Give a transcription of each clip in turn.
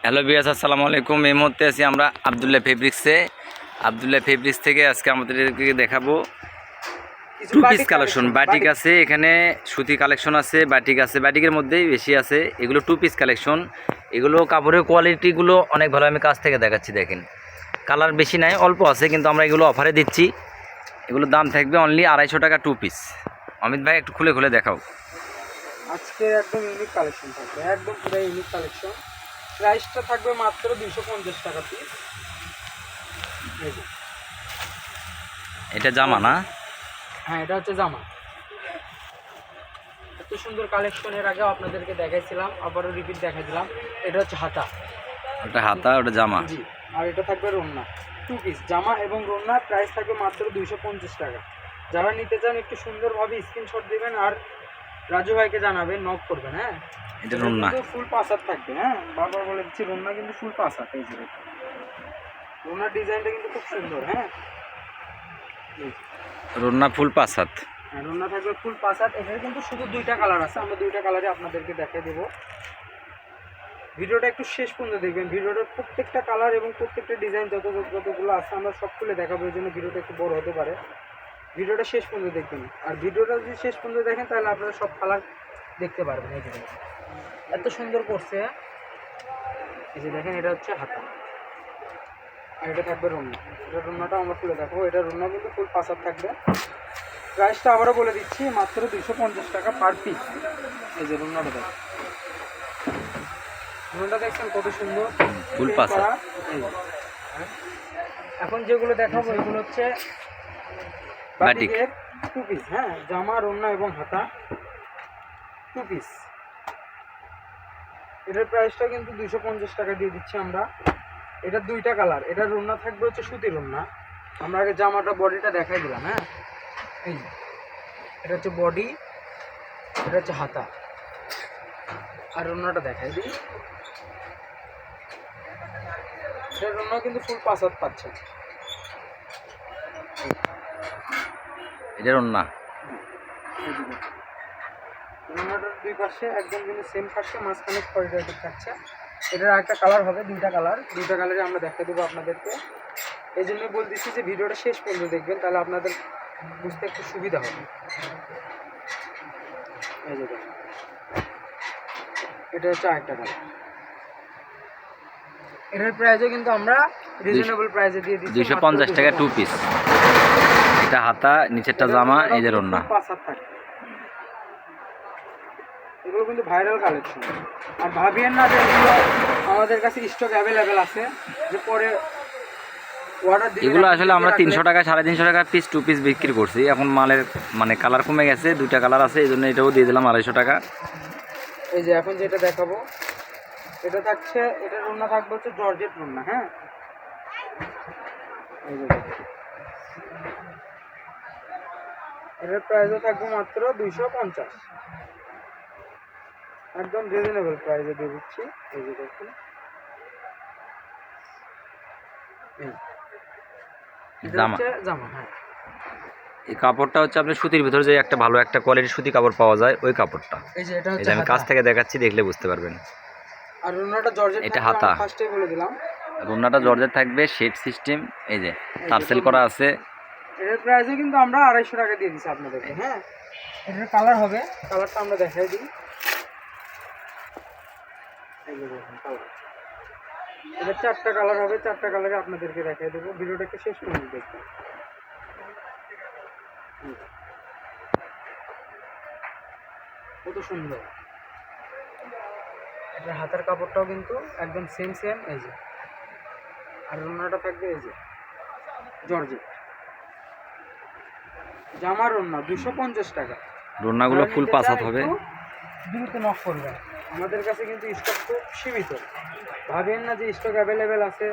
Hello বিয়াস, আসসালামু আলাইকুম। এই মুহূর্তে আছি আমরা আবদুল্লাহ ফেব্রিক্স থেকে আজকে আমাদেরকে দেখাবো টু পিস কালেকশন। বাটিক আছে, এখানে সুতি কালেকশন আছে, বাটিক আছে, বাটিকের মধ্যেই বেশি আছে। এগুলো টু পিস কালেকশন। এগুলো কাপড়ের কোয়ালিটিগুলো অনেক ভালো, আমি কাছ থেকে দেখাচ্ছি। দেখেন, কালার বেশি নাই, অল্প আছে, কিন্তু আমরা এগুলো অফারে দিচ্ছি। এগুলোর দাম থাকবে অনলি 250 টাকা টু পিস। অমিত ভাই একটু খুলে খুলে দেখাও। আজকে একদম ইউনিক কালেকশন থাকবে, একদম পুরো ইউনিক কালেকশন। প্রাইসটা থাকবে মাত্র 250 টাকা পিস। এটা জামা না? হ্যাঁ, এটা হচ্ছে জামা। এত সুন্দর কালেকশন এর আগেও আপনাদেরকে দেখাইছিলাম, আবারও রিপিট দেখাই দিলাম। এটা হচ্ছে হাতা, ওটা হাতা, ওটা জামা। জি। আর এটা থাকবে রোন্না, টু পিস জামা এবং রোন্না। প্রাইস থাকবে মাত্র 250 টাকা। যারা নিতে চান একটু সুন্দরভাবে স্ক্রিনশট দেবেন আর রাজু ভাইকে জানাবেন, নক করবেন। হ্যাঁ, এটা রোন্না, কিন্তু ফুল পাঁচ হাত থাকবে। হ্যাঁ, বারবার বলে দিচ্ছি, রোন্না কিন্তু ফুল পাঁচ হাত। এই যে রোনার ডিজাইনটা কিন্তু খুব সুন্দর। হ্যাঁ, রোন্না ফুল 5 হাত। হ্যাঁ, রোনা থাকবে ফুল পাঁচ হাত। এখানে কিন্তু শুধু দুইটা কালার আছে, আমরা দুইটা কালারে আপনাদেরকে দেখিয়ে দেবো। ভিডিওটা একটু শেষ পর্যন্ত দেখবেন। ভিডিওটার প্রত্যেকটা কালার এবং প্রত্যেকটা ডিজাইন যতগুলো আছে আমরা সব খুলে দেখাবো, এই জন্য ভিডিওটা একটু বড় হতে পারে। ভিডিওটা শেষ পর্যন্ত দেখবেন, আর ভিডিওটা যদি শেষ পর্যন্ত দেখেন তাহলে আপনারা সব কালার দেখতে পারবেন। এই যে এত সুন্দর করছে, এই যে দেখেন, এটা হচ্ছে হাতা আর এটা থাকবে রোনা। এটা রোনাটা আমরা খুলে দেখাবো। এটা রোনা কিন্তু ফুল পাঁচ হাত থাকবে। প্রাইসটা আবারও বলে দিচ্ছি, মাত্র 250 টাকা পার পিস। এই যে রোনাটা দেখ, রোনাটা দেখছেন কত সুন্দর, ফুল 5 হাত। এখন যেগুলো দেখাবো এগুলো হচ্ছে বাটিক বাটিকের টু পিস। হ্যাঁ, জামা, রোনা এবং হাতা টু পিস। এটার প্রাইসটা কিন্তু 250 টাকা দিয়ে দিচ্ছি আমরা। এটা দুইটা কালার। এটা রোনা থাকবে হচ্ছে সুতি রোনা। আমরা আগে জামাটা বডিটা দেখাই দিলাম। হ্যাঁ, এই যে এটা হচ্ছে বডি, এটা হচ্ছে হাতা আর রোনাটা দেখাই দিই। এটা রোনা কিন্তু ফুল পাঁচ হাত পাচ্ছে। এটা রোন্না। রোনাটার দুই পাশে একদম কিন্তু সেম পাশে, মাঝখানে করিডোর থাকছে। এটার একটা কালার হবে, দুইটা কালারে আমরা দেখাই দেবো আপনাদেরকে। এই জন্যই বলতেছি যে ভিডিওটা শেষ পর্যন্ত দেখবেন, তাহলে আপনাদের বুঝতে একটু সুবিধা হবে। এই যে দেখেন, এটা হচ্ছে আরেকটা কালার। এটার প্রাইসও কিন্তু আমরা রিজনেবল প্রাইসে দিয়ে দিচ্ছি, 250 টাকা টু পিস। এটা হাতা, নিচেরটা জামা, এই যে রোন্না। এগুলো কিন্তু ভাইরাল কালেকশন। আর ভাবিয়েন না যে এগুলো আমাদের কাছে স্টক অ্যাভেলেবেল আছে, যে পরে অর্ডার দিয়ে। এগুলো আসলে আমরা 300 টাকা 350 টাকা পিস টু পিস বিক্রি করছি। এখন মালের মানে কালার কমে গেছে, দুইটা কালার আছে, এই জন্য এটাও দিয়ে দিলাম 250 টাকা। এই যে এখন যেটা দেখাবো এটা থাকছে, এটা রুনা থাকবে হচ্ছে জর্জেট রুনা। হ্যাঁ, এই যে এটার প্রাইসও থাকবে মাত্র 250। একদম রিজনেবল প্রাইসে দিয়ে দিচ্ছি। এই যে দেখুন, জামা, জামা। হ্যাঁ, এই কাপড়টা হচ্ছে আপনার সুতির ভিতরে যে একটা ভালো একটা কোয়ালিটির সুতি কাপড় পাওয়া যায়, ওই কাপড়টা। এই যে এটা এই হচ্ছে যে আমি কাছ থেকে দেখাচ্ছি, দেখলে বুঝতে পারবেন। আর রুনাটা জর্জেট, এটা হাতা, ফার্স্টেই বলে দিলাম। রুনাটা জর্জেট থাকবে, শেড সিস্টেম, এই যে টার্সেল করা আছে। এটার প্রাইসও কিন্তু আমরা 250 টাকা দিয়ে দিচ্ছি আপনাদেরকে। হ্যাঁ, এটার কালার হবে, কালারটা আমরা দেখাই দিই। এই যে দেখুন কালার, এটা 4টা কালার হবে, 4টা কালারে আপনাদেরকে দেখাই দেবো। ভিডিওটা একটু শেষ পর্যন্ত দেখবেন। কত সুন্দর। এটার হাতের কাপড়টাও কিন্তু একদম সেম। এই যে, আর রোনাটা থাকবে এই যে জর্জেট। জামা রোনা 250 টাকা। রোনাগুলো ফুল 5 হাত হবে। দ্রুত নক করবেন, আমাদের কাছে কিন্তু স্টক খুব সীমিত। ভাবেন না যে স্টক অ্যাভেলেবেল আছে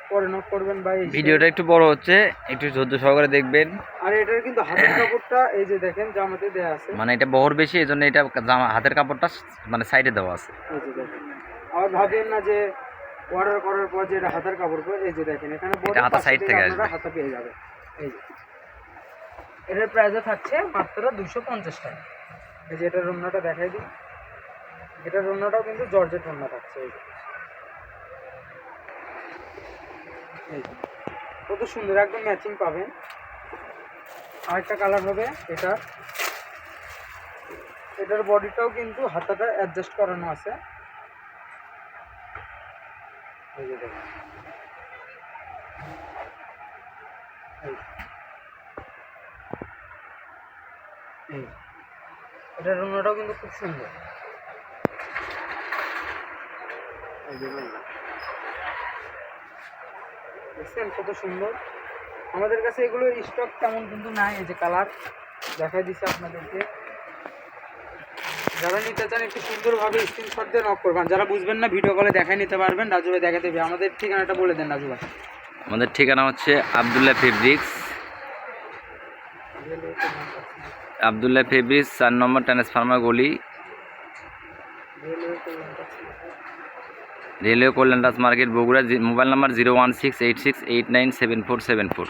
পরে নক করবেন। বা ভিডিওটা একটু বড় হচ্ছে, একটু ধৈর্য সহকারে দেখবেন। আর এটার কিন্তু হাতের কাপড়টা এই যে দেখেন জামাতে দেওয়া আছে, মানে এটা বহর বেশি, এই জন্য এটা জামা হাতের কাপড়টা মানে সাইডে দেওয়া আছে। এই যে দেখেন। আর ভাবেন না যে অর্ডার করার পর যে এটা হাতের কাপড়, এই যে দেখেন এখানে হাতা সাইড থেকে আসবে, হাতা পেয়ে যাবে। এই যে এটার প্রাইসও থাকছে মাত্র 250 টাকা। এই যে এটার রুমনাটা দেখাই দিই। এটার রুমনাটাও কিন্তু জর্জেট রুমনা থাকছে। এই যে এই যে, কত সুন্দর একদম ম্যাচিং পাবেন। আরেকটা কালার হবে এটার বডিটাও কিন্তু হাতাটা অ্যাডজাস্ট করানো আছে। এই যে দেখুন, এই এই এটার রঙটাও কিন্তু খুব সুন্দর। এই যে দেখছেন কত সুন্দর। আমাদের কাছে এগুলো স্টক তেমন কিন্তু নাই। এই যে কালার দেখাই দিচ্ছে আপনাদেরকে। যারা নিতে চান একটু সুন্দরভাবে স্ক্রিনশট দিয়ে নক করবেন। যারা বুঝবেন না ভিডিও কলে দেখাই নিতে পারবেন। রাজু ভাই দেখা দেবে। আমাদের ঠিকানাটা বলে দেন রাজু ভাই। আমাদের ঠিকানা হচ্ছে আবদুল্লাহ ফেব্রিক্স, আবদুল্লাহ ফেব্রিক্স 4 নম্বর ট্রান্সফার্মার গলি, railway Kalyan Raj market, Bogura. Mobile number 01686897474।